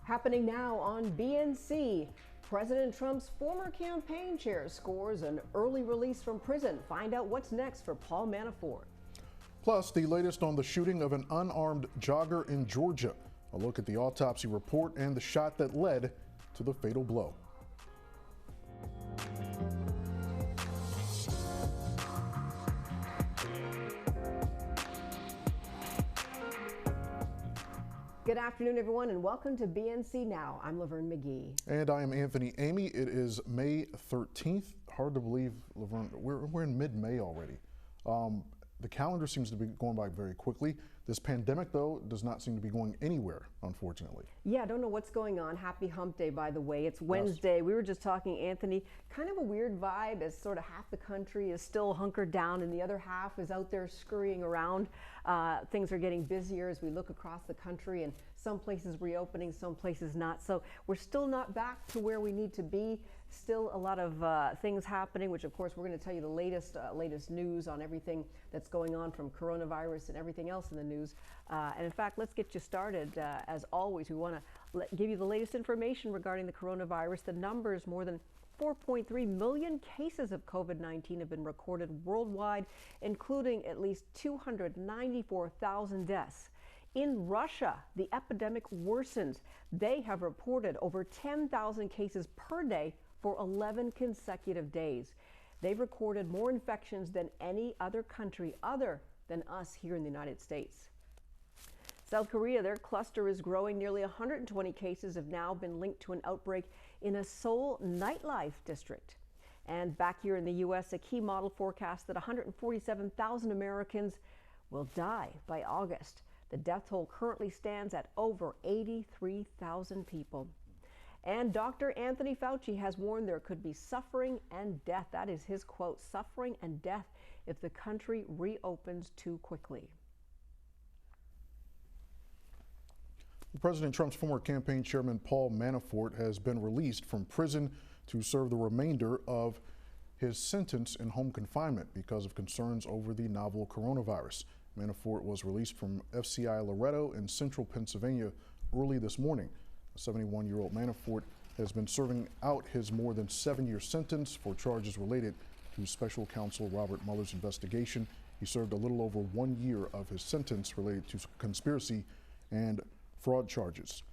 Happening now on BNC, President Trump's former campaign chair scores an early release from prison. Find out what's next for Paul Manafort. Plus, the latest on the shooting of an unarmed jogger in Georgia. A look at the autopsy report and the shot that led to the fatal blow. Good afternoon, everyone, and welcome to BNC Now. I'm Laverne McGee. And I am Anthony Amy. It is May 13th. Hard to believe, Laverne, we're in mid-May already. The calendar seems to be going by very quickly. This pandemic, though, does not seem to be going anywhere, unfortunately. Yeah, I don't know what's going on. Happy Hump Day, by the way. It's Wednesday. Yes. We were just talking, Anthony, kind of a weird vibe as sort of half the country is still hunkered down and the other half is out there scurrying around. Things are getting busier as we look across the country, and some places reopening, some places not. So we're still not back to where we need to be. Still a lot of things happening, which of course we're going to tell you the latest news on everything that's going on from coronavirus and everything else in the news. And in fact, let's get you started. As always, we want to give you the latest information regarding the coronavirus. The numbers: more than 4.3 million cases of COVID-19 have been recorded worldwide, including at least 294,000 deaths. In Russia, the epidemic worsens. They have reported over 10,000 cases per day for 11 consecutive days. They've recorded more infections than any other country other than us here in the United States. South Korea, their cluster is growing. Nearly 120 cases have now been linked to an outbreak in a Seoul nightlife district. And back here in the U.S., a key model forecasts that 147,000 Americans will die by August. The death toll currently stands at over 83,000 people. And Dr. Anthony Fauci has warned there could be suffering and death. That is his quote: suffering and death if the country reopens too quickly. President Trump's former campaign chairman Paul Manafort has been released from prison to serve the remainder of his sentence in home confinement because of concerns over the novel coronavirus. Manafort was released from FCI Loretto in central Pennsylvania early this morning. The 71-year-old Manafort has been serving out his more than 7-year sentence for charges related to special counsel Robert Mueller's investigation. He served a little over 1 year of his sentence related to conspiracy and fraud charges.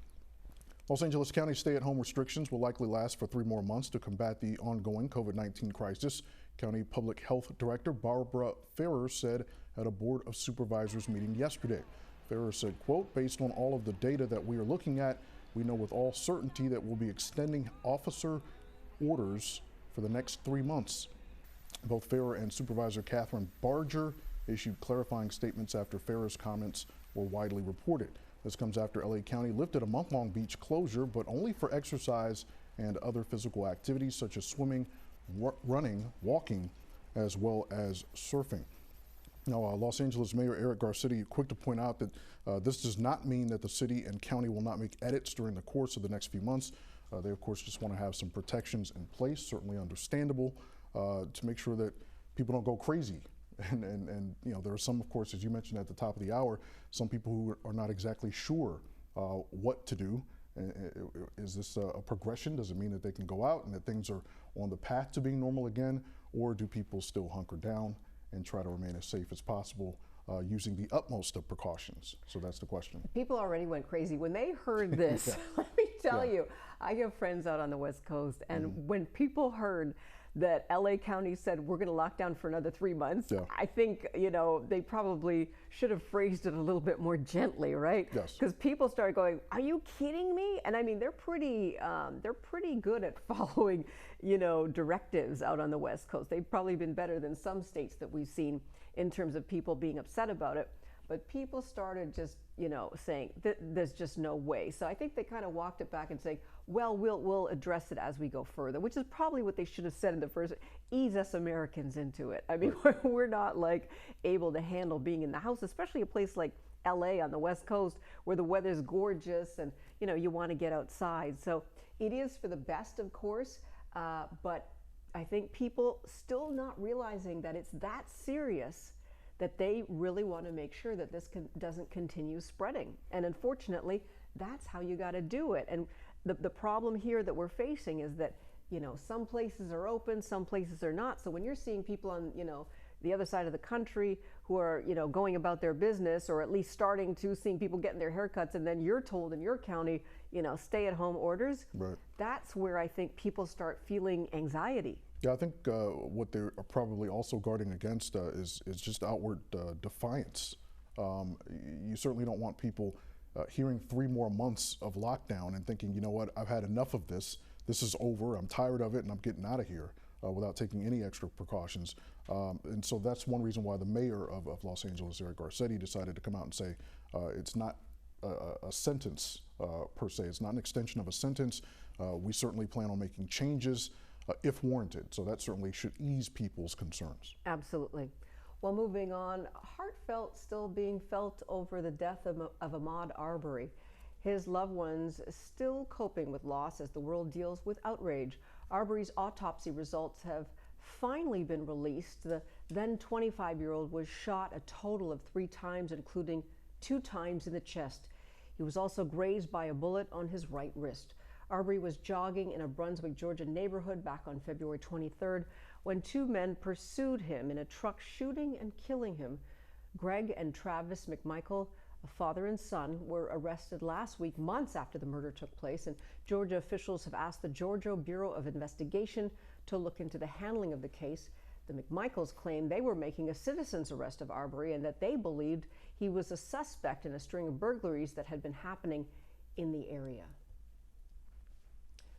Los Angeles County stay-at-home restrictions will likely last for 3 more months to combat the ongoing COVID-19 crisis. County Public Health Director Barbara Ferrer said at a Board of Supervisors meeting yesterday. Ferrer said, quote, "Based on all of the data that we are looking at, we know with all certainty that we'll be extending officer orders for the next 3 months. Both Ferrer and Supervisor Catherine Barger issued clarifying statements after Ferrer's comments were widely reported. This comes after LA County lifted a month-long beach closure, but only for exercise and other physical activities such as swimming, running, walking, as well as surfing. Now, Los Angeles Mayor Eric Garcetti quick to point out that this does not mean that the city and county will not make edits during the course of the next few months. They, of course, just want to have some protections in place, certainly understandable, to make sure that people don't go crazy. And you know, there are some, of course, as you mentioned at the top of the hour, some people who are not exactly sure what to do. Is this a progression? Does it mean that they can go out and that things are on the path to being normal again? Or do people still hunker down and try to remain as safe as possible using the utmost of precautions? So that's the question. People already went crazy when they heard this. Yeah. Let me tell you, I have friends out on the West Coast, and when people heard that LA County said we're going to lock down for another 3 months, I think, you know, they probably should have phrased it a little bit more gently, right? Yes. Because people started going, "Are you kidding me?" And I mean, they're pretty good at following, you know, directives out on the West Coast. They've probably been better than some states that we've seen in terms of people being upset about it. But people started just, you know, saying there's just no way. So I think they kind of walked it back and saying, well, we'll address it as we go further, which is probably what they should have said in the first. Ease us Americans into it. I mean, we're not like able to handle being in the house, especially a place like LA on the West Coast where the weather's gorgeous and, you know, you want to get outside. So it is for the best, of course, but I think people still not realizing that it's that serious, that they really want to make sure that this doesn't continue spreading. And unfortunately, that's how you got to do it. And the problem here that we're facing is that, some places are open, some places are not. So when you're seeing people on, the other side of the country who are, going about their business, or at least starting to seeing people getting their haircuts, and then you're told in your county, stay at home orders, Right. that's where I think people start feeling anxiety. Yeah, I think what they're probably also guarding against is just outward defiance. You certainly don't want people hearing 3 more months of lockdown and thinking, you know what, I've had enough of this. This is over. I'm tired of it, and I'm getting out of here without taking any extra precautions. And so that's one reason why the mayor of Los Angeles, Eric Garcetti, decided to come out and say it's not a sentence per se. It's not an extension of a sentence. We certainly plan on making changes if warranted. So that certainly should ease people's concerns. Absolutely. Well, moving on, heartfelt still being felt over the death of Ahmaud Arbery. His loved ones still coping with loss as the world deals with outrage. Arbery's autopsy results have finally been released. The then 25-year-old was shot a total of 3 times, including 2 times in the chest. He was also grazed by a bullet on his right wrist. Arbery was jogging in a Brunswick, Georgia neighborhood back on February 23rd when 2 men pursued him in a truck, shooting and killing him. Greg and Travis McMichael, a father and son, were arrested last week, months after the murder took place, and Georgia officials have asked the Georgia Bureau of Investigation to look into the handling of the case. The McMichaels claim they were making a citizen's arrest of Arbery and that they believed he was a suspect in a string of burglaries that had been happening in the area.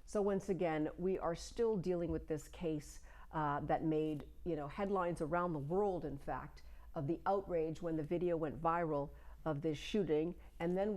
So once again, we are still dealing with this case that made headlines around the world, in fact, of the outrage when the video went viral of this shooting. And then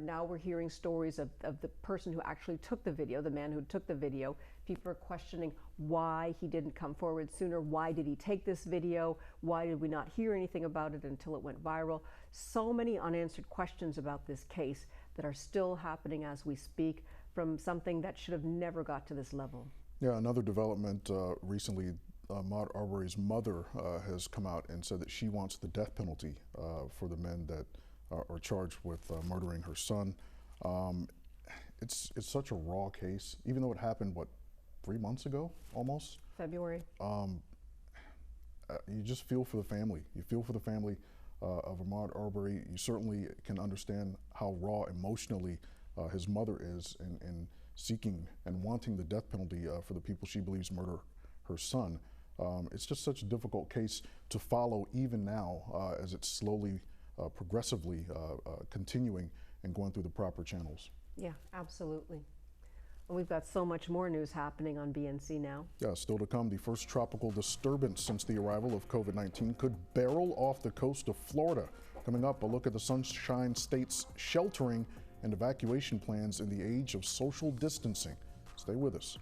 now we're hearing stories of the person who actually took the video, the man who took the video. People are questioning why he didn't come forward sooner. Why did he take this video? Why did we not hear anything about it until it went viral? So many unanswered questions about this case that are still happening as we speak, from something that should have never got to this level. Yeah, another development recently, Ahmaud Arbery's mother has come out and said that she wants the death penalty for the men that are charged with murdering her son. It's such a raw case, even though it happened, 3 months ago, almost? February. You just feel for the family. You feel for the family of Ahmaud Arbery. You certainly can understand how raw emotionally his mother is in seeking and wanting the death penalty for the people she believes murder her son. It's just such a difficult case to follow even now as it's slowly, progressively continuing and going through the proper channels. Yeah, absolutely. And we've got so much more news happening on BNC Now. Yeah, still to come, the first tropical disturbance since the arrival of COVID-19 could barrel off the coast of Florida. Coming up, a look at the Sunshine State's sheltering and evacuation plans in the age of social distancing. Stay with us.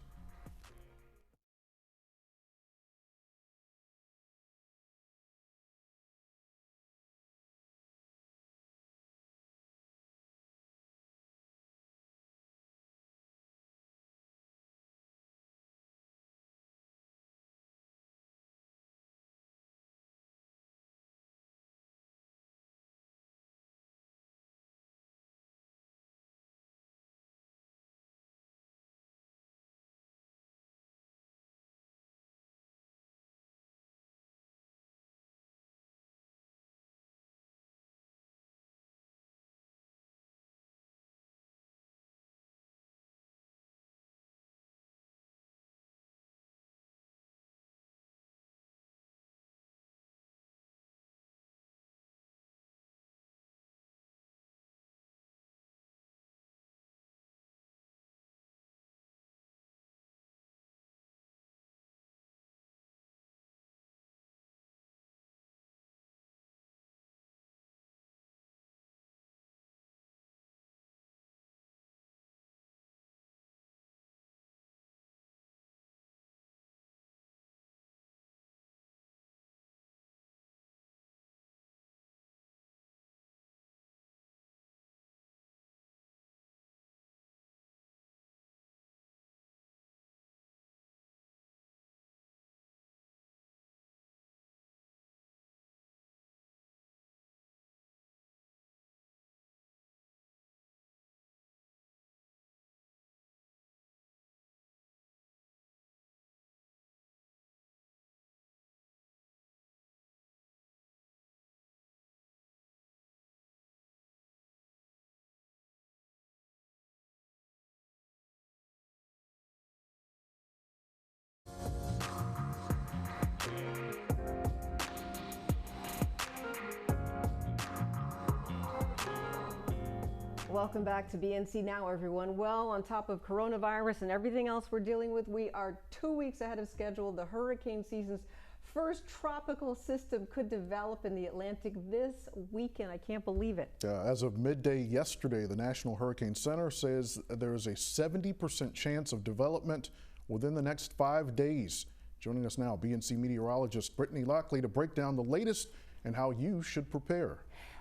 Welcome back to BNC Now, everyone. Well, on top of coronavirus and everything else we're dealing with, we are 2 weeks ahead of schedule. The hurricane season's first tropical system could develop in the Atlantic this weekend. I can't believe it. As of midday yesterday, the National Hurricane Center says there is a 70% chance of development within the next 5 days. Joining us now, BNC meteorologist Brittany Lockley to break down the latest and how you should prepare.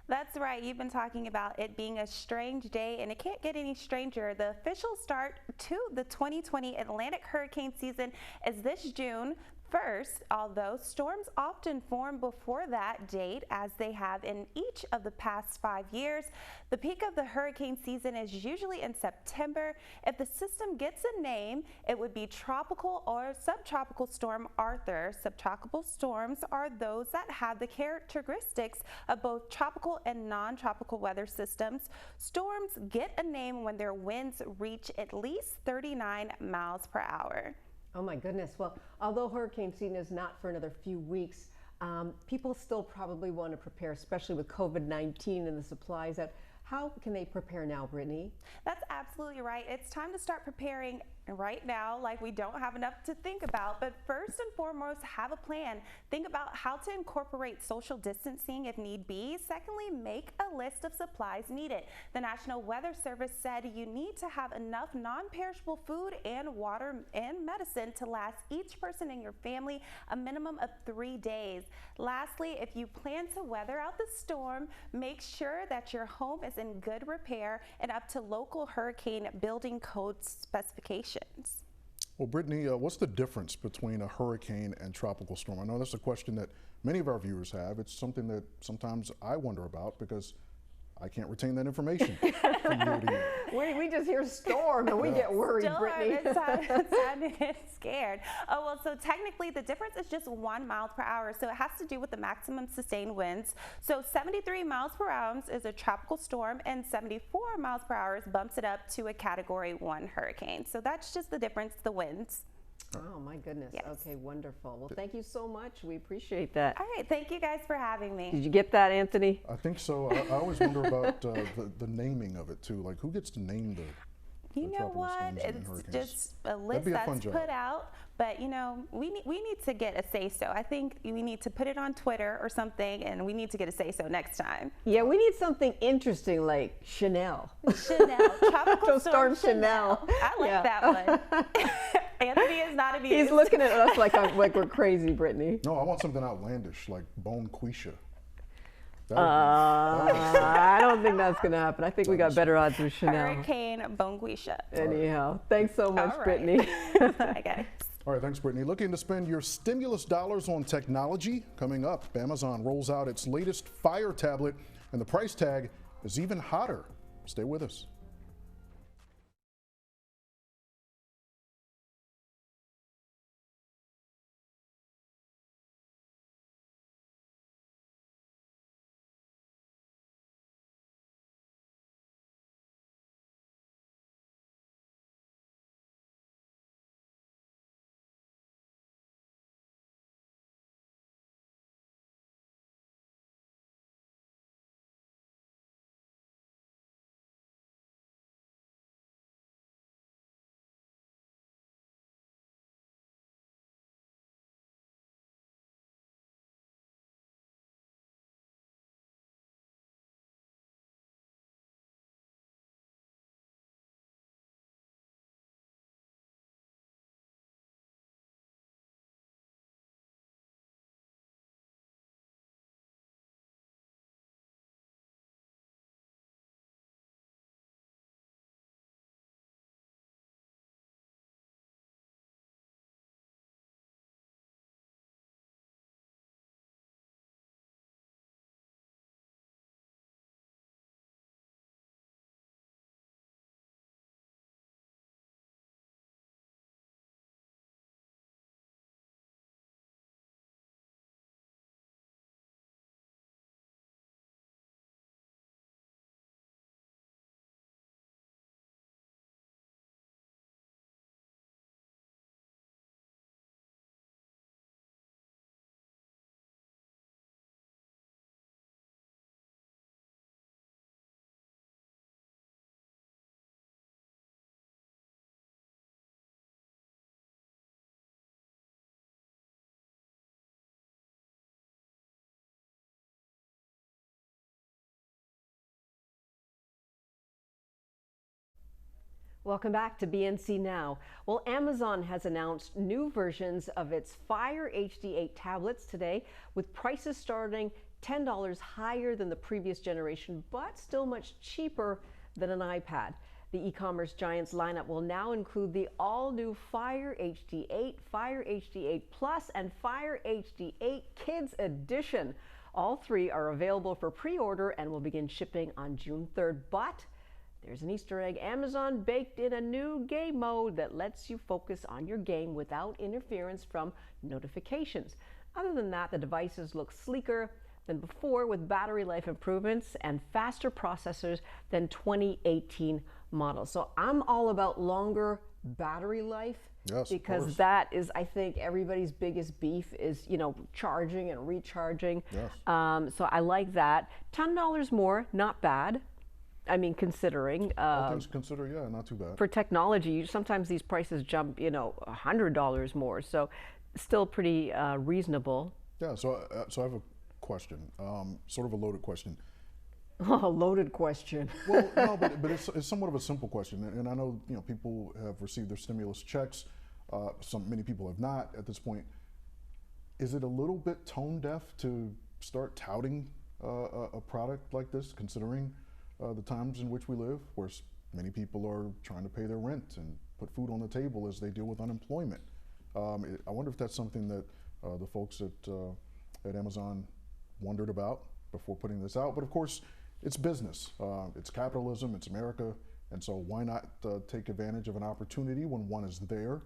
That's right. You've been talking about it being a strange day, and it can't get any stranger. The official start to the 2020 Atlantic hurricane season is this June 1st, although storms often form before that date, as they have in each of the past 5 years. The peak of the hurricane season is usually in September. If the system gets a name, it would be Tropical or Subtropical Storm Arthur. Subtropical storms are those that have the characteristics of both tropical and non-tropical weather systems. Storms get a name when their winds reach at least 39 miles per hour. Oh my goodness. Well, although hurricane season is not for another few weeks, people still probably want to prepare, especially with COVID-19 and the supplies out. How can they prepare now, Brittany? That's absolutely right. It's time to start preparing right now, like we don't have enough to think about. But first and foremost, have a plan. Think about how to incorporate social distancing if need be. Secondly, make a list of supplies needed. The National Weather Service said you need to have enough non-perishable food and water and medicine to last each person in your family a minimum of 3 days. Lastly, if you plan to weather out the storm, make sure that your home is in good repair and up to local hurricane building code specifications. Well, Brittany, what's the difference between a hurricane and tropical storm? I know that's a question that many of our viewers have. It's something that sometimes I wonder about because I can't retain that information from year to year. We just hear storm and we get worried, Brittany. It's time to get scared. Oh, well, so technically the difference is just 1 mile per hour. So it has to do with the maximum sustained winds. So 73 miles per hour is a tropical storm, and 74 miles per hour bumps it up to a Category 1 hurricane. So that's just the difference, the winds. Oh my goodness. Yes. Okay, wonderful. Well, thank you so much. We appreciate that. All right, thank you guys for having me. Did you get that, Anthony? I think so. I always wonder about the naming of it too. Like, who gets to name the You know tropical what? storms and It's hurricanes? just a list be a that's fun job. put out, but you know, we need to get a say-so. I think we need to put it on Twitter or something, and we need to get a say-so next time. Yeah, we need something interesting like Chanel. Chanel, tropical storm Chanel. I like Yeah. that one. Anthony is not amused. He's looking at us like we're crazy, Brittany. No, I want something outlandish like Bonquisha. I don't think that's going to happen. I think we got better odds with Chanel. Hurricane Bonquisha. Anyhow, thanks so much, All right. Brittany. Bye, guys. All right, thanks, Brittany. Looking to spend your stimulus dollars on technology? Coming up, Amazon rolls out its latest Fire tablet, and the price tag is even hotter. Stay with us. Welcome back to BNC Now. Well, Amazon has announced new versions of its Fire HD8 tablets today, with prices starting $10 higher than the previous generation, but still much cheaper than an iPad. The e-commerce giant's lineup will now include the all-new Fire HD8, Fire HD8 Plus, and Fire HD8 Kids Edition. All three are available for pre-order and will begin shipping on June 3rd, but there's an Easter egg. Amazon baked in a new game mode that lets you focus on your game without interference from notifications. Other than that, the devices look sleeker than before, with battery life improvements and faster processors than 2018 models. So I'm all about longer battery life. Yes, because that is, I think, everybody's biggest beef is, charging and recharging. Yes. So I like that. $10 more, not bad. I mean, considering All things considered, yeah, not too bad. for technology, sometimes these prices jump, $100 more. So still pretty reasonable. Yeah, so I have a question, sort of a loaded question. Oh, loaded question. Well, no, but it's somewhat of a simple question, and I know people have received their stimulus checks. Many people have not at this point. Is it a little bit tone deaf to start touting a product like this, considering the times in which we live, where many people are trying to pay their rent and put food on the table as they deal with unemployment? I wonder if that's something that the folks at Amazon wondered about before putting this out. But of course, it's business, it's capitalism, it's America, and so why not take advantage of an opportunity when one is there?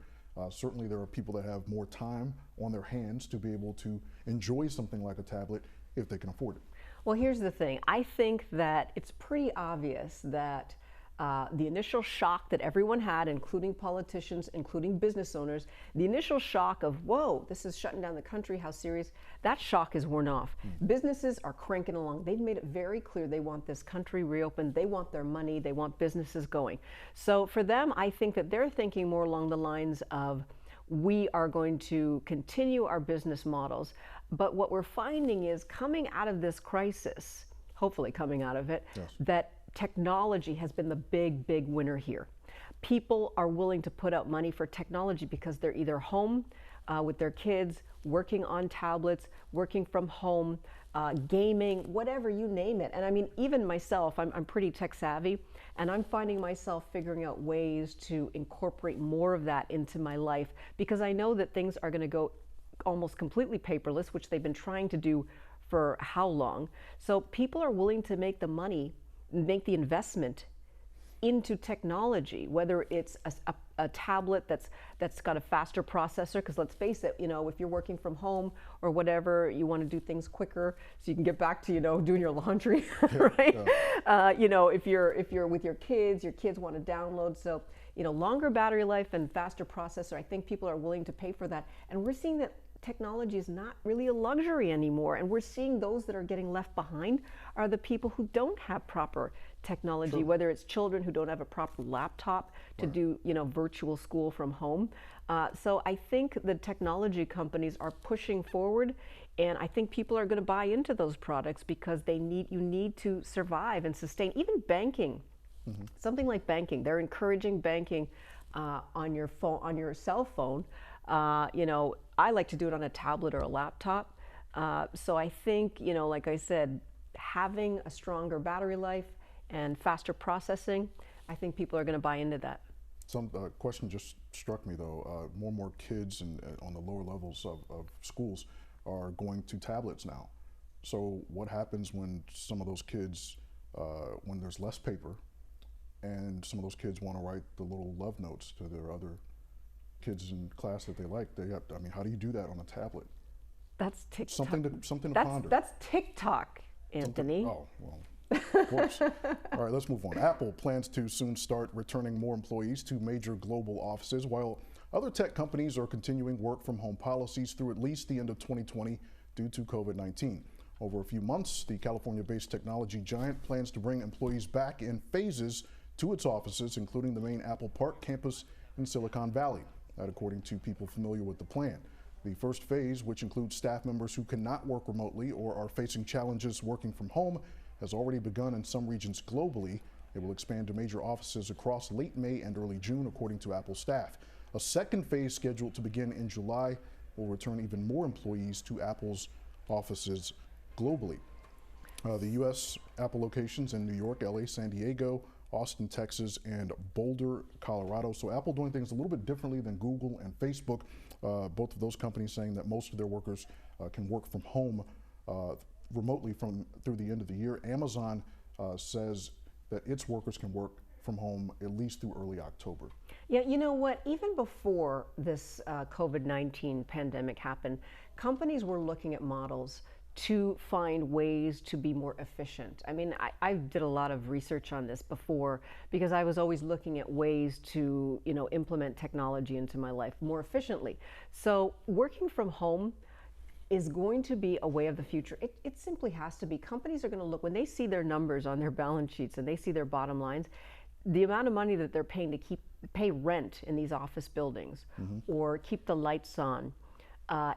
Certainly there are people that have more time on their hands to be able to enjoy something like a tablet if they can afford it. Well, here's the thing. I think that it's pretty obvious that the initial shock that everyone had, including politicians, including business owners, the initial shock of, whoa, this is shutting down the country, how serious, that shock is worn off. Businesses are cranking along. They've made it very clear they want this country reopened, they want their money, they want businesses going. So for them, I think that they're thinking more along the lines of, we are going to continue our business models. But what we're finding is, coming out of this crisis, hopefully coming out of it, yes, that technology has been the big winner here. People are willing to put out money for technology because they're either home with their kids, working on tablets, working from home, gaming, whatever, you name it. And I mean, even myself, I'm pretty tech savvy, and I'm finding myself figuring out ways to incorporate more of that into my life, because I know that things are going to go almost completely paperless, which they've been trying to do for how long. So people are willing to make the money, make the investment into technology, whether it's a tablet that's got a faster processor, because let's face it, if you're working from home or whatever, you want to do things quicker so you can get back to doing your laundry, right? Yeah. If you're with your kids want to download, so longer battery life and faster processor. I think people are willing to pay for that, and we're seeing that technology is not really a luxury anymore, and we're seeing those that are getting left behind are the people who don't have proper technology. True. Whether it's children who don't have a proper laptop to do virtual school from home. So I think the technology companies are pushing forward, and I think people are going to buy into those products because you need to survive and sustain. Even banking, something like banking, they're encouraging banking on your phone, on your cell phone. I like to do it on a tablet or a laptop. So I think, like I said, having a stronger battery life and faster processing, I think people are going to buy into that. Some question just struck me though. More and more kids on the lower levels of schools are going to tablets now. So what happens when some of those kids, when there's less paper, and some of those kids want to write the little love notes to their other kids in class that they like? How do you do that on a tablet? That's TikTok. Something to ponder. That's TikTok, Anthony. Oh, well, of course. All right, let's move on. Apple plans to soon start returning more employees to major global offices, while other tech companies are continuing work from home policies through at least the end of 2020 due to COVID-19. Over a few months, the California-based technology giant plans to bring employees back in phases to its offices, including the main Apple Park campus in Silicon Valley. That according to people familiar with the plan. The first phase, which includes staff members who cannot work remotely or are facing challenges working from home, has already begun in some regions globally, It will expand to major offices across late May and early June, according to Apple staff. A second phase scheduled to begin in July will return even more employees to Apple's offices globally. The U.S. Apple locations in New York, LA, San Diego, Austin, Texas, and Boulder, Colorado. So Apple doing things a little bit differently than Google and Facebook. Both of those companies saying that most of their workers can work from home remotely through the end of the year. Amazon says that its workers can work from home at least through early October. Yeah, you know what? Even before this COVID-19 pandemic happened, companies were looking at models to find ways to be more efficient. I mean, I did a lot of research on this before because I was always looking at ways to, implement technology into my life more efficiently. So working from home is going to be a way of the future. It simply has to be. Companies are going to look, when they see their numbers on their balance sheets and they see their bottom lines, the amount of money that they're paying to pay rent in these office buildings or keep the lights on,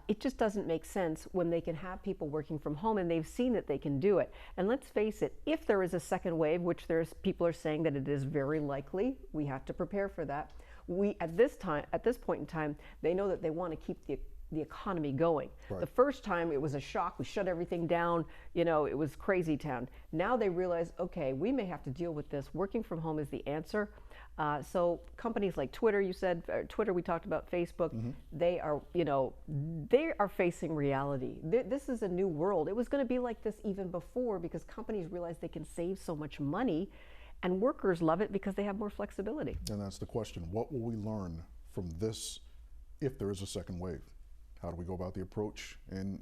it just doesn't make sense when they can have people working from home and they've seen that they can do it. And let's face it, if there is a second wave, which people are saying that it is very likely, we have to prepare for that. At this point in time, they know that they want to keep the economy going. Right. The first time it was a shock, we shut everything down, it was crazy town. Now they realize, okay, we may have to deal with this. Working from home is the answer. So companies like Twitter, you said, Twitter, we talked about Facebook, they are facing reality. This is a new world. It was going to be like this even before because companies realize they can save so much money and workers love it because they have more flexibility. And that's the question. What will we learn from this if there is a second wave? How do we go about the approach? And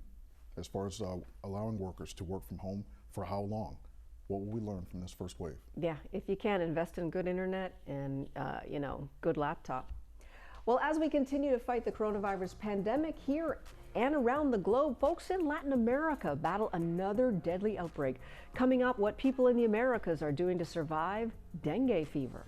as far as allowing workers to work from home, for how long? What will we learn from this first wave? Yeah, if you can, invest in good internet and, good laptop. Well, as we continue to fight the coronavirus pandemic here and around the globe, folks in Latin America battle another deadly outbreak. Coming up, what people in the Americas are doing to survive dengue fever.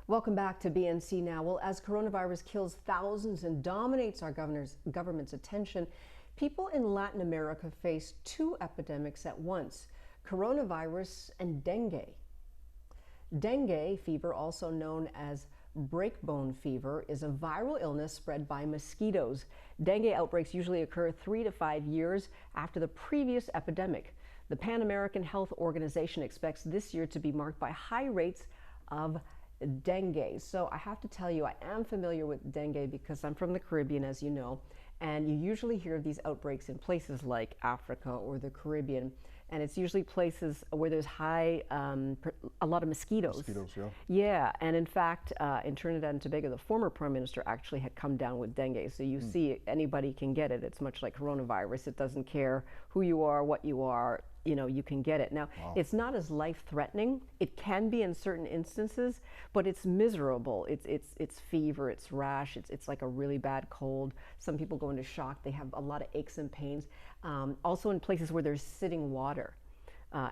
Welcome back to BNC Now. Well, as coronavirus kills thousands and dominates our government's attention, people in Latin America face two epidemics at once: coronavirus and dengue. Dengue fever, also known as breakbone fever, is a viral illness spread by mosquitoes. Dengue outbreaks usually occur 3 to 5 years after the previous epidemic. The Pan American Health Organization expects this year to be marked by high rates of dengue. So I have to tell you, I am familiar with dengue because I'm from the Caribbean, as you know, And you usually hear of these outbreaks in places like Africa or the Caribbean, and it's usually places where there's a lot of mosquitoes. Mosquitoes, yeah. Yeah, and in fact, in Trinidad and Tobago, the former prime minister actually had come down with dengue. So you see, anybody can get it. It's much like coronavirus. It doesn't care who you are, what you are. You know, you can get it. Now, it's not as life-threatening. It can be in certain instances, but it's miserable. It's fever, it's rash, it's like a really bad cold. Some people go into shock. They have a lot of aches and pains. Also in places where there's sitting water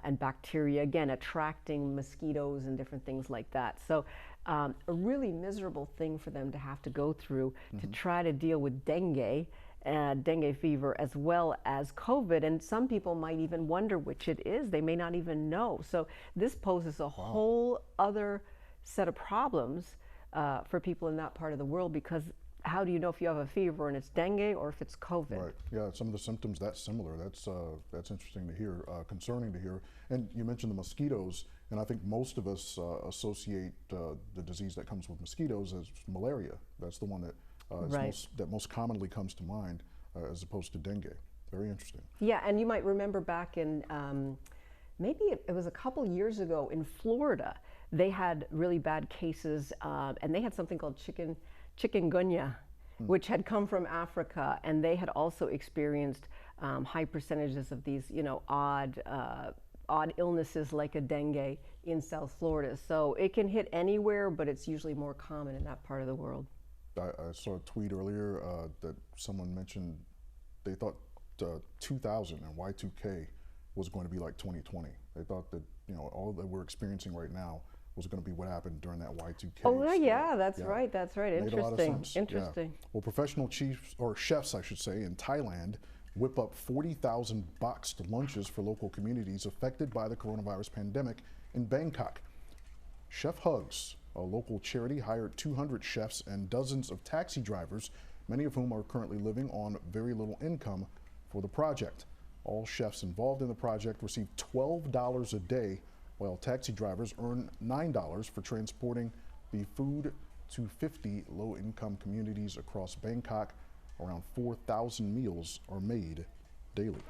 and bacteria, again, attracting mosquitoes and different things like that. So a really miserable thing for them to have to go through to try to deal with dengue fever as well as COVID, and some people might even wonder which it is. They may not even know. So this poses a whole other set of problems for people in that part of the world, because how do you know if you have a fever and it's dengue or if it's COVID? Right. Yeah. Some of the symptoms that's similar. That's interesting to hear. Concerning to hear. And you mentioned the mosquitoes, and I think most of us associate the disease that comes with mosquitoes as malaria. That's the one that that most commonly comes to mind, as opposed to dengue. Very interesting. Yeah, and you might remember back in maybe it was a couple years ago in Florida, they had really bad cases, and they had something called chikungunya, which had come from Africa, and they had also experienced high percentages of these, odd illnesses like a dengue in South Florida. So it can hit anywhere, but it's usually more common in that part of the world. I saw a tweet earlier that someone mentioned they thought 2000 and Y2K was going to be like 2020. They thought that all that we're experiencing right now was going to be what happened during that Y2K. Oh yeah, that's right. That's right. Made Interesting. a lot of sense. Interesting. Yeah. Well, professional chefs, I should say, in Thailand whip up 40,000 boxed lunches for local communities affected by the coronavirus pandemic in Bangkok. Chef Hugs, a local charity, hired 200 chefs and dozens of taxi drivers, many of whom are currently living on very little income, for the project. All chefs involved in the project receive $12 a day, while taxi drivers earn $9 for transporting the food to 50 low-income communities across Bangkok. Around 4,000 meals are made daily.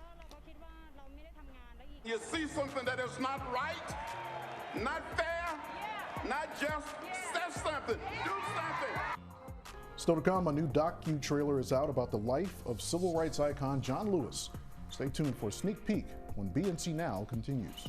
You see something that is not right, not fair, not just, say something, do something. Still to come, a new docu-trailer is out about the life of civil rights icon John Lewis. Stay tuned for a sneak peek when Bnc Now continues.